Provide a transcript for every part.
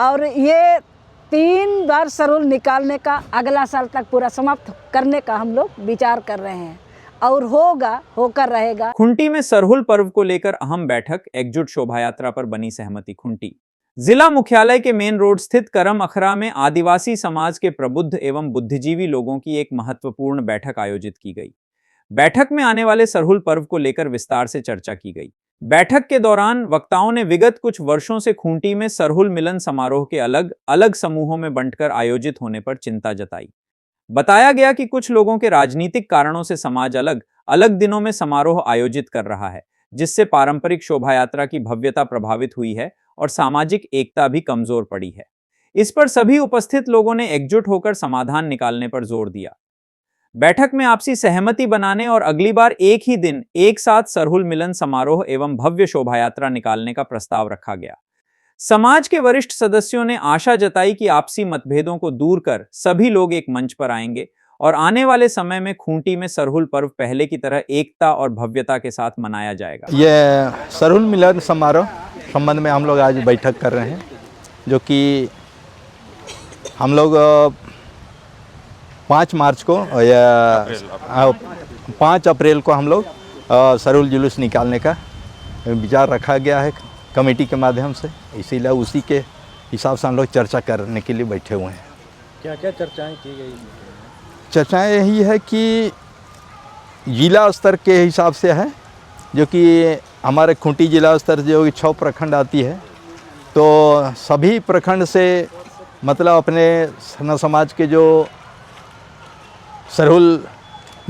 और ये 3 बार सरूल निकालने का अगला साल तक पूरा समाप्त करने का हम लोग विचार कर रहे हैं और होकर रहेगा। खुंटी में सरहुल पर्व को लेकर अहम बैठक, एकजुट शोभा यात्रा पर बनी सहमति। खुंटी जिला मुख्यालय के मेन रोड स्थित करम अखरा में आदिवासी समाज के प्रबुद्ध एवं बुद्धिजीवी लोगों की एक महत्वपूर्ण बैठक आयोजित की गई। बैठक में आने वाले सरहुल पर्व को लेकर विस्तार से चर्चा की गई। बैठक के दौरान वक्ताओं ने विगत कुछ वर्षों से खूंटी में सरहुल मिलन समारोह के अलग अलग समूहों में बंटकर आयोजित होने पर चिंता जताई। बताया गया कि कुछ लोगों के राजनीतिक कारणों से समाज अलग अलग दिनों में समारोह आयोजित कर रहा है, जिससे पारंपरिक शोभा यात्रा की भव्यता प्रभावित हुई है और सामाजिक एकता भी कमजोर पड़ी है। इस पर सभी उपस्थित लोगों ने एकजुट होकर समाधान निकालने पर जोर दिया। बैठक में आपसी सहमति बनाने और अगली बार एक ही दिन एक साथ सरहुल मिलन समारोह एवं भव्य शोभा यात्रा निकालने का प्रस्ताव रखा गया। समाज के वरिष्ठ सदस्यों ने आशा जताई कि आपसी मतभेदों को दूर कर सभी लोग एक मंच पर आएंगे और आने वाले समय में खूंटी में सरहुल पर्व पहले की तरह एकता और भव्यता के साथ मनाया जाएगा। ये सरहुल मिलन समारोह संबंध में हम लोग आज बैठक कर रहे हैं, जो कि हम लोग 5 मार्च को या 5 अप्रैल को हम लोग सरहुल जुलूस निकालने का विचार रखा गया है कमेटी के माध्यम से। इसीलिए उसी के हिसाब से हम लोग चर्चा करने के लिए बैठे हुए हैं। क्या क्या चर्चाएं की गई? चर्चाएं यही है कि जिला स्तर के हिसाब से है, जो कि हमारे खूंटी जिला स्तर जो 6 प्रखंड आती है, तो सभी प्रखंड से मतलब अपने सना समाज के जो सरहुल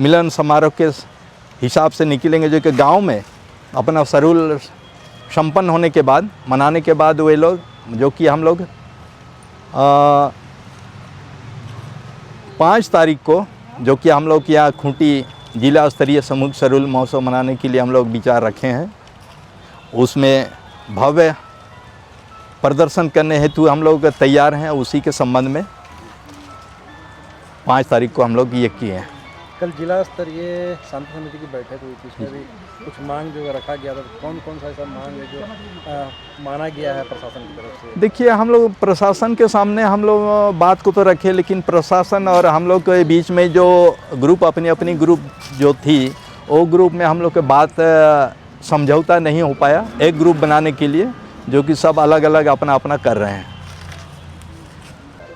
मिलन समारोह के हिसाब से निकलेंगे, जो कि गांव में अपना सरहुल संपन्न होने के बाद मनाने के बाद वे लोग, जो कि हम लोग 5 तारीख को, जो कि हम लोग यहाँ खूंटी जिला स्तरीय समूह सरहुल महोत्सव मनाने के लिए हम लोग विचार रखे हैं। उसमें भव्य प्रदर्शन करने हेतु हम लोग तैयार हैं। उसी के संबंध में 5 तारीख को हम लोग ये किए हैं। कल जिला स्तरीय शांति समिति की बैठक हुई थी, उसमें भी कुछ मांग जो रखा गया था। कौन कौन सा ऐसा मांग है जो माना गया है प्रशासन की तरफ से? देखिए, हम लोग प्रशासन के सामने हम लोग बात को तो रखे, लेकिन प्रशासन और हम लोग के बीच में जो ग्रुप अपनी ग्रुप जो थी, वो ग्रुप में हम लोग के बात समझौता नहीं हो पाया एक ग्रुप बनाने के लिए, जो कि सब अलग अलग अपना अपना कर रहे हैं।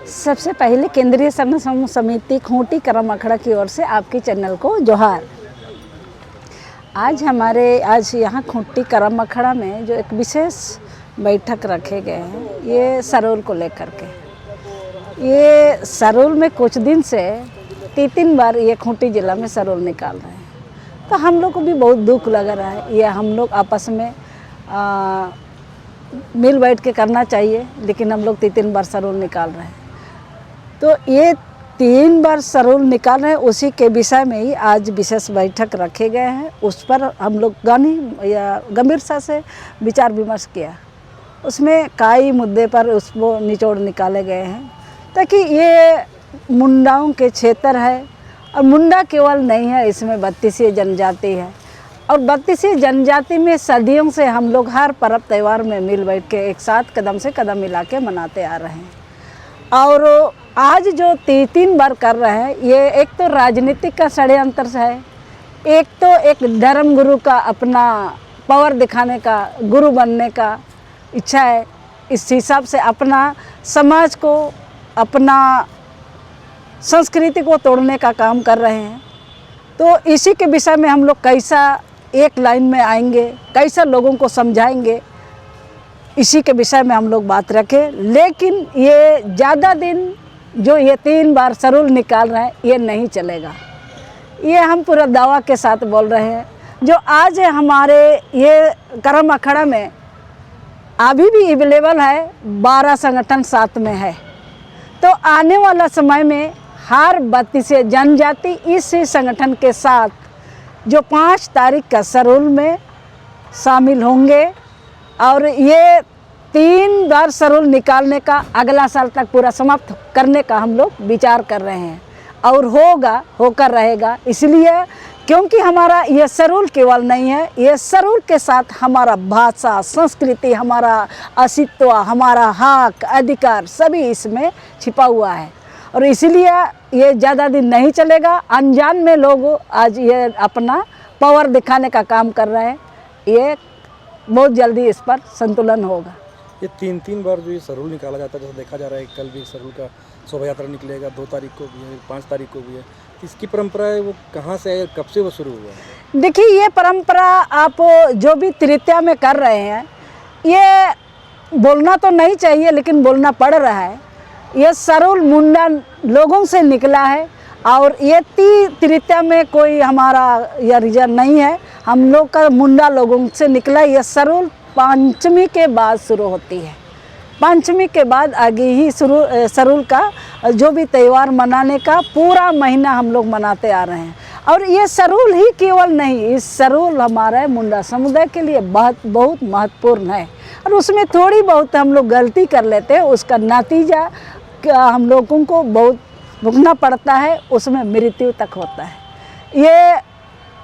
सबसे पहले केंद्रीय समूह समिति खूंटी करम अखड़ा की ओर से आपके चैनल को जोहार। आज यहाँ खूंटी करम अखड़ा में जो एक विशेष बैठक रखे गए हैं, ये सरहुल को लेकर के। ये सरहुल में कुछ दिन से 3 बार ये खूंटी जिला में सरहुल निकाल रहे हैं, तो हम लोग को भी बहुत दुख लग रहा है। ये हम लोग आपस में मिल बैठ के करना चाहिए, लेकिन हम लोग 3 बार सरहुल निकाल रहे हैं। तो ये 3 बार सरहुल निकाल रहे हैं, उसी के विषय में ही आज विशेष बैठक रखे गए हैं। उस पर हम लोग गंभीरता से विचार विमर्श किया। उसमें कई मुद्दे पर उसको निचोड़ निकाले गए हैं, ताकि ये मुंडाओं के क्षेत्र है और मुंडा केवल नहीं है, इसमें 32 जनजाति है और 32 जनजाति में सदियों से हम लोग हर पर्व त्यौहार में मिल बैठ के एक साथ कदम से कदम मिला के मनाते आ रहे हैं। और आज जो 3 बार कर रहे हैं, ये एक तो राजनीतिक का षड्यंत्र है, एक तो एक धर्म गुरु का अपना पावर दिखाने का, गुरु बनने का इच्छा है। इस हिसाब से अपना समाज को, अपना संस्कृति को तोड़ने का काम कर रहे हैं। तो इसी के विषय में हम लोग कैसा एक लाइन में आएंगे, कैसा लोगों को समझाएंगे, इसी के विषय में हम लोग बात रखें। लेकिन ये ज़्यादा दिन जो ये 3 बार सरहुल निकाल रहे हैं, ये नहीं चलेगा। ये हम पूरा दावा के साथ बोल रहे हैं। जो आज हमारे ये करम अखड़ा में अभी भी अवेलेबल है, 12 संगठन साथ में है। तो आने वाला समय में हर 32 जनजाति इस संगठन के साथ जो 5 तारीख का सरहुल में शामिल होंगे और ये 3 बार सरहुल निकालने का अगला साल तक पूरा समाप्त करने का हम लोग विचार कर रहे हैं और होकर रहेगा। इसलिए क्योंकि हमारा ये सरूल केवल नहीं है, ये सरूल के साथ हमारा भाषा, संस्कृति, हमारा अस्तित्व, हमारा हक, अधिकार सभी इसमें छिपा हुआ है। और इसीलिए ये ज़्यादा दिन नहीं चलेगा। अनजान में लोग आज ये अपना पावर दिखाने का काम कर रहे हैं, ये बहुत जल्दी इस पर संतुलन होगा। ये 3 बार जो ये सरूल निकाला जाता है, जैसे देखा जा रहा है कल भी सरूल का शोभा यात्रा निकलेगा, 2 तारीख को भी है, 5 तारीख को भी है। इसकी परंपरा है वो कहाँ से है, कब से वो शुरू हुआ है? देखिए, ये परंपरा आप जो भी तृतीया में कर रहे हैं, ये बोलना तो नहीं चाहिए लेकिन बोलना पड़ रहा है। ये सरूल मुंडा लोगों से निकला है और ये तृतीया में कोई हमारा यह रीजन नहीं है, हम लोग का मुंडा लोगों से निकला। ये सरूल पंचमी के बाद शुरू होती है, पंचमी के बाद आगे ही सरूल का जो भी त्यौहार मनाने का पूरा महीना हम लोग मनाते आ रहे हैं। और ये सरूल ही केवल नहीं, इस सरूल हमारे मुंडा समुदाय के लिए बहुत महत्वपूर्ण है। और उसमें थोड़ी बहुत हम लोग गलती कर लेते हैं, उसका नतीजा हम लोगों को बहुत भुगतना पड़ता है, उसमें मृत्यु तक होता है। ये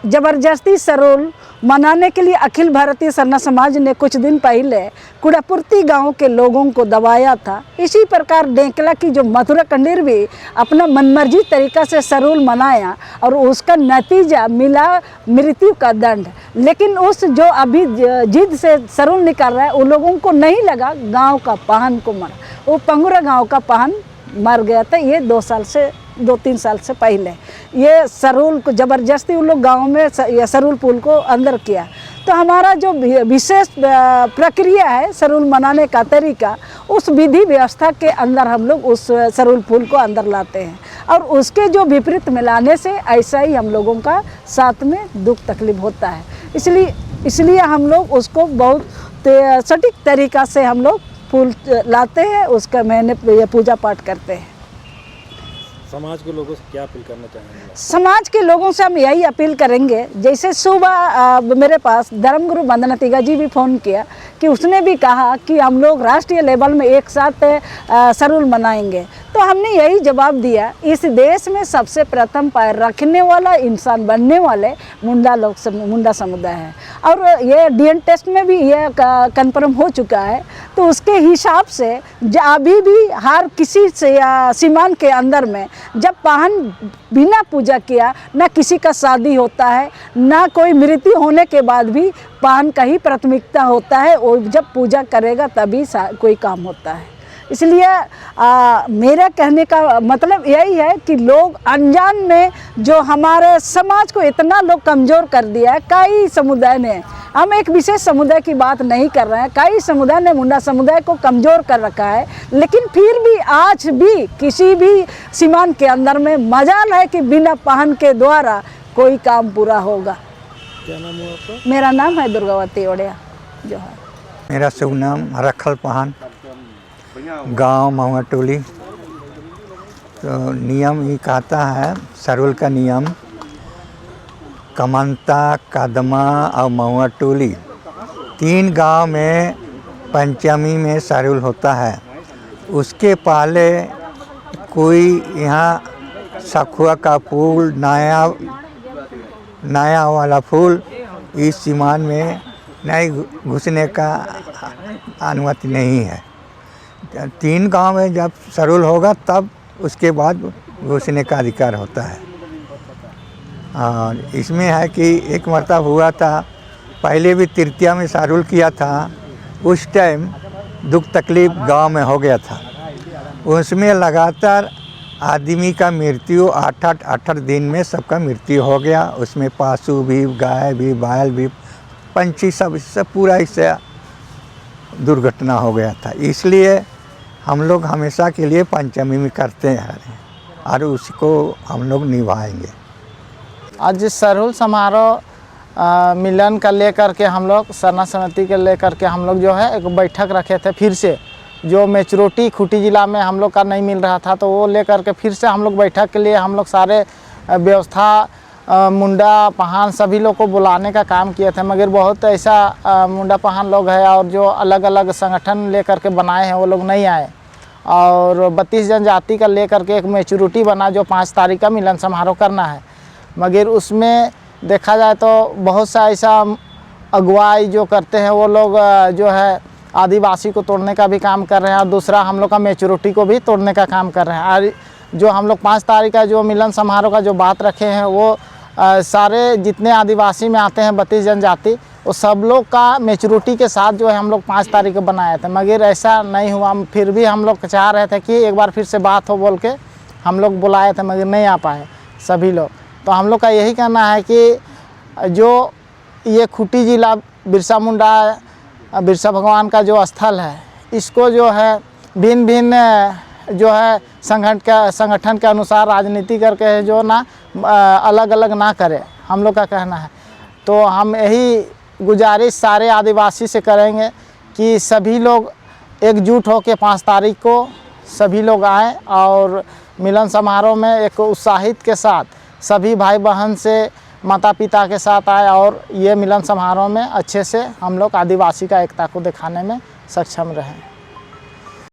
ज़बरदस्ती सरूल मनाने के लिए अखिल भारतीय सरना समाज ने कुछ दिन पहले कुड़ापुर्ती गांव के लोगों को दबाया था। इसी प्रकार डेकला की जो मथुरा कंडीर भी अपना मनमर्जी तरीक़ा से सरूल मनाया और उसका नतीजा मिला मृत्यु का दंड। लेकिन उस जो अभी जिद से सरूल निकाल रहा है, उन लोगों को नहीं लगा गांव का पाहन को मरा, वो पंगुरा गांव का पाहन मर गया था। ये 2-3 साल से पहले ये सरूल को ज़बरदस्ती उन लोग गाँव में ये सरूल पुल को अंदर किया। तो हमारा जो विशेष प्रक्रिया है सरूल मनाने का तरीका, उस विधि व्यवस्था के अंदर हम लोग उस सरूल पुल को अंदर लाते हैं और उसके जो विपरीत मिलाने से ऐसा ही हम लोगों का साथ में दुख तकलीफ होता है। इसलिए हम लोग उसको बहुत सटीक तरीक़ा से हम लोग फूल लाते हैं, उसका मैंने पूजा पाठ करते हैं। समाज के लोगों से क्या अपील करना चाहेंगे? समाज के लोगों से हम यही अपील करेंगे, जैसे सुबह मेरे पास धर्मगुरु वंदना तिगा जी भी फ़ोन किया कि उसने भी कहा कि हम लोग राष्ट्रीय लेवल में एक साथ सरूल मनाएंगे। तो हमने यही जवाब दिया, इस देश में सबसे प्रथम पैर रखने वाला इंसान बनने वाले मुंडा समुदाय है और ये DNA टेस्ट में भी ये कन्फर्म हो चुका है। तो उसके हिसाब से अभी भी हर किसी से सीमान के अंदर में जब पाहन बिना पूजा किया ना किसी का शादी होता है, ना कोई मृत्यु होने के बाद भी पाहन का ही प्राथमिकता होता है, और जब पूजा करेगा तभी कोई काम होता है। इसलिए मेरा कहने का मतलब यही है कि लोग अनजान में जो हमारे समाज को इतना लोग कमज़ोर कर दिया है, कई समुदाय ने, हम एक विशेष समुदाय की बात नहीं कर रहे हैं, कई समुदाय ने मुंडा समुदाय को कमज़ोर कर रखा है। लेकिन फिर भी आज भी किसी भी सीमान के अंदर में मजाल है कि बिना पाहन के द्वारा कोई काम पूरा होगा। क्या नाम है आपका? मेरा नाम है दुर्गावती ओड़िया जो है। मेरा शुभ नाम रखल पाहन, गांव महुआ टोली। तो नियम ये कहता है, सरूल का नियम, कमंता, कदमा और महुआ टोली 3 गांव में पंचमी में सरूल होता है। उसके पहले कोई यहाँ सखुआ का फूल, नया वाला फूल इस सीमान में नहीं घुसने का अनुमति नहीं है। 3 गांव में जब सरूल होगा तब उसके बाद घुसने का अधिकार होता है। और इसमें है कि एक मरतब हुआ था, पहले भी तृतीया में सरूल किया था, उस टाइम दुख तकलीफ गांव में हो गया था। उसमें लगातार आदमी का मृत्यु 8 दिन में सबका मृत्यु हो गया। उसमें पशु भी, गाय भी, बैल भी, पंछी सब, इससे पूरा इससे दुर्घटना हो गया था। इसलिए हम लोग हमेशा के लिए पंचमी में करते हैं और उसको हम लोग निभाएंगे। आज सरूल समारोह मिलन का लेकर के हम लोग सरना समिति के लेकर के हम लोग जो है एक बैठक रखे थे। फिर से जो मेचुरिटी खूंटी जिला में हम लोग का नहीं मिल रहा था, तो वो लेकर के फिर से हम लोग बैठक के लिए हम लोग सारे व्यवस्था मुंडा पहान सभी लोग को बुलाने का काम किए थे। मगर बहुत ऐसा मुंडा पहान लोग हैं और जो अलग अलग संगठन लेकर के बनाए हैं वो लोग नहीं आए। और 32 जनजाति का लेकर के एक मेचुरिटी बना जो 5 तारीख का मिलन समारोह करना है। मगर उसमें देखा जाए तो बहुत सा ऐसा अगुवाई जो करते हैं वो लोग जो है आदिवासी को तोड़ने का भी काम कर रहे हैं, और दूसरा हम लोग का मैच्योरिटी को भी तोड़ने का काम कर रहे हैं। और जो हम लोग 5 तारीख का जो मिलन समारोह का जो बात रखे हैं वो सारे जितने आदिवासी में आते हैं 32 जनजाति, वो सब लोग का मैच्योरिटी के साथ जो है हम लोग 5 तारीख को बनाए थे, मगर ऐसा नहीं हुआ। फिर भी हम लोग चाह रहे थे कि एक बार फिर से बात हो बोल के हम लोग बुलाए थे, मगर नहीं आ पाए सभी लोग। तो हम लोग का यही कहना है कि जो ये खूंटी जिला बिरसा मुंडा बिरसा भगवान का जो स्थल है, इसको जो है भिन्न भिन्न जो है संगठन के अनुसार राजनीति करके जो ना अलग अलग ना करे, हम लोग का कहना है। तो हम यही गुजारिश सारे आदिवासी से करेंगे कि सभी लोग एकजुट होकर 5 तारीख को सभी लोग आएँ और मिलन समारोह में एक उत्साहित के साथ सभी भाई बहन से माता पिता के साथ आए और ये मिलन समारोह में अच्छे से हम लोग आदिवासी का एकता को दिखाने में सक्षम रहें।